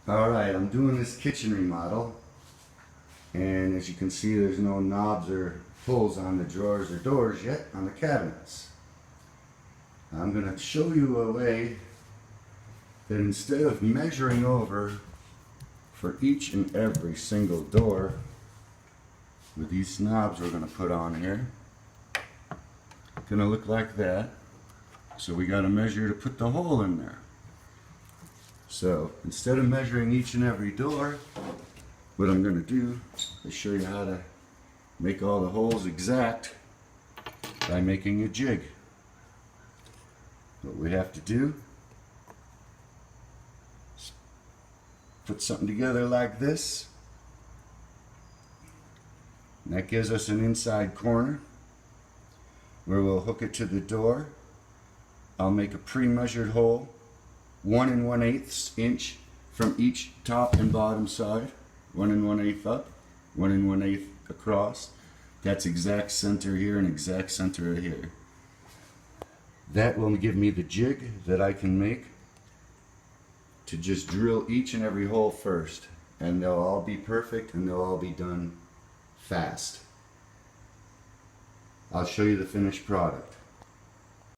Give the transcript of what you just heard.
Alright, I'm doing this kitchen remodel, and as you can see there's no knobs or pulls on the drawers or doors yet on the cabinets. I'm going to show you a way that instead of measuring over for each and every single door with these knobs we're going to put on here, it's going to look like that. So we got to measure to put the hole in there. So instead of measuring each and every door, what I'm going to do is show you how to make all the holes exact by making a jig. What we have to do is put something together like this, and that gives us an inside corner where we'll hook it to the door. I'll make a pre-measured hole 1 1/8 inch from each top and bottom side, 1 1/8 up, 1 1/8 across. That's exact center here and exact center here. That will give me the jig that I can make to just drill each and every hole first, and they'll all be perfect and they'll all be done fast. I'll show you the finished product.